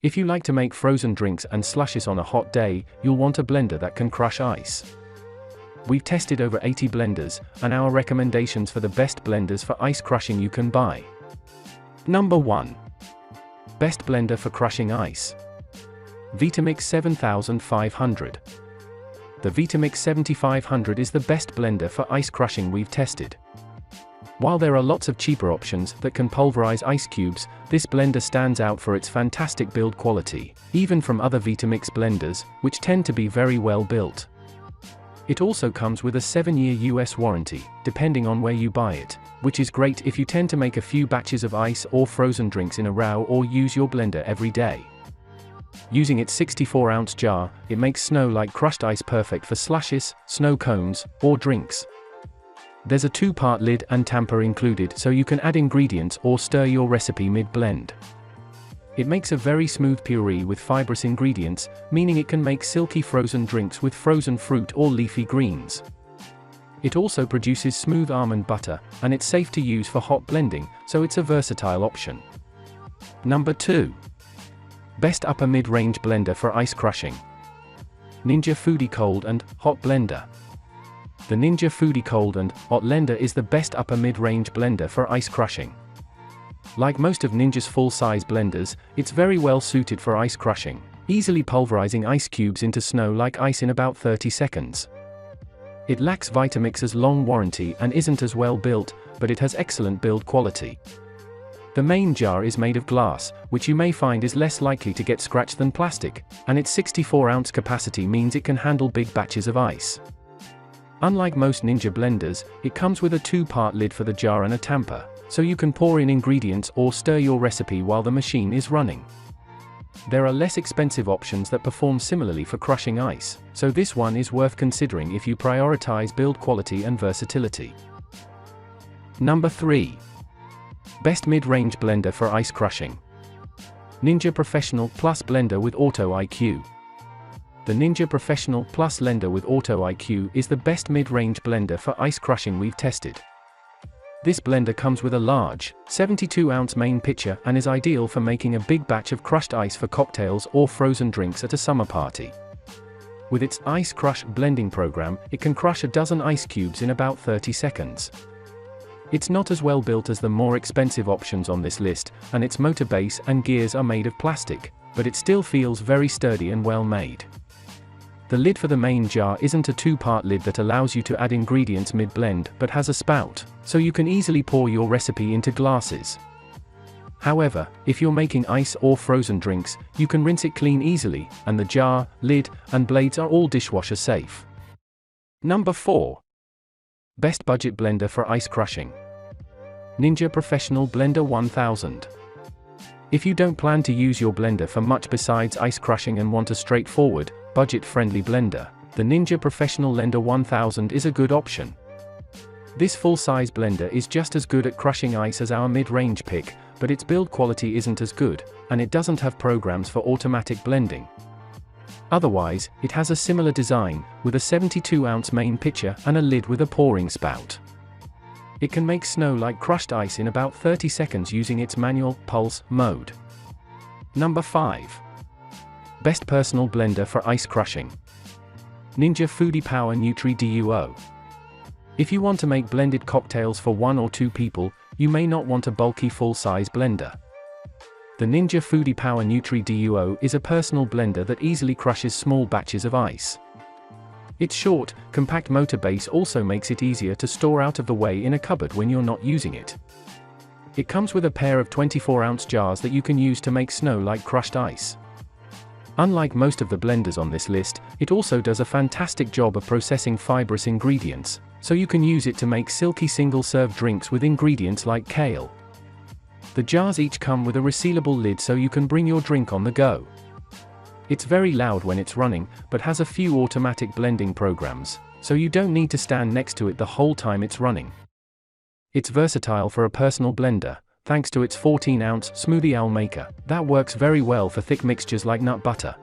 If you like to make frozen drinks and slushes on a hot day, you'll want a blender that can crush ice. We've tested over 80 blenders, and our recommendations for the best blenders for ice crushing you can buy. Number 1. Best blender for crushing ice. Vitamix 7500. The Vitamix 7500 is the best blender for ice crushing we've tested. While there are lots of cheaper options that can pulverize ice cubes, this blender stands out for its fantastic build quality, even from other Vitamix blenders, which tend to be very well built. It also comes with a 7-year US warranty, depending on where you buy it, which is great if you tend to make a few batches of ice or frozen drinks in a row or use your blender every day. Using its 64-ounce jar, it makes snow like crushed ice perfect for slushes, snow cones, or drinks. There's a 2-part lid and tamper included so you can add ingredients or stir your recipe mid-blend. It makes a very smooth puree with fibrous ingredients, meaning it can make silky frozen drinks with frozen fruit or leafy greens. It also produces smooth almond butter, and it's safe to use for hot blending, so it's a versatile option. Number 2. Best upper mid-range blender for ice crushing. Ninja Foodi Cold and Hot Blender. The Ninja Foodi Cold and Hot Blender is the best upper mid-range blender for ice crushing. Like most of Ninja's full-size blenders, it's very well suited for ice crushing, easily pulverizing ice cubes into snow like ice in about 30 seconds. It lacks Vitamix's long warranty and isn't as well built, but it has excellent build quality. The main jar is made of glass, which you may find is less likely to get scratched than plastic, and its 64-ounce capacity means it can handle big batches of ice. Unlike most Ninja blenders, it comes with a 2-part lid for the jar and a tamper, so you can pour in ingredients or stir your recipe while the machine is running. There are less expensive options that perform similarly for crushing ice, so this one is worth considering if you prioritize build quality and versatility. Number 3. Best mid-range blender for ice crushing. Ninja Professional Plus Blender with Auto IQ. The Ninja Professional Plus Blender with Auto IQ is the best mid-range blender for ice crushing we've tested. This blender comes with a large, 72-ounce main pitcher and is ideal for making a big batch of crushed ice for cocktails or frozen drinks at a summer party. With its Ice Crush blending program, it can crush a dozen ice cubes in about 30 seconds. It's not as well built as the more expensive options on this list, and its motor base and gears are made of plastic, but it still feels very sturdy and well made. The lid for the main jar isn't a 2-part lid that allows you to add ingredients mid-blend, but has a spout, so you can easily pour your recipe into glasses. However, if you're making ice or frozen drinks, you can rinse it clean easily, and the jar, lid, and blades are all dishwasher safe. Number 4. Best budget blender for ice crushing. Ninja Professional Blender 1000. If you don't plan to use your blender for much besides ice crushing and want a straightforward, budget-friendly blender, the Ninja Professional Blender 1000 is a good option. This full-size blender is just as good at crushing ice as our mid-range pick, but its build quality isn't as good, and it doesn't have programs for automatic blending. Otherwise, it has a similar design, with a 72-ounce main pitcher and a lid with a pouring spout. It can make snow like crushed ice in about 30 seconds using its manual pulse mode. Number 5. Best personal blender for ice crushing. Ninja Foodi Power Nutri Duo. If you want to make blended cocktails for 1 or 2 people, you may not want a bulky full-size blender. The Ninja Foodi Power Nutri Duo is a personal blender that easily crushes small batches of ice. Its short, compact motor base also makes it easier to store out of the way in a cupboard when you're not using it. It comes with a pair of 24-ounce jars that you can use to make snow like crushed ice. Unlike most of the blenders on this list, it also does a fantastic job of processing fibrous ingredients, so you can use it to make silky single-serve drinks with ingredients like kale. The jars each come with a resealable lid so you can bring your drink on the go. It's very loud when it's running, but has a few automatic blending programs, so you don't need to stand next to it the whole time it's running. It's versatile for a personal blender, thanks to its 14-ounce smoothie owl maker that works very well for thick mixtures like nut butter.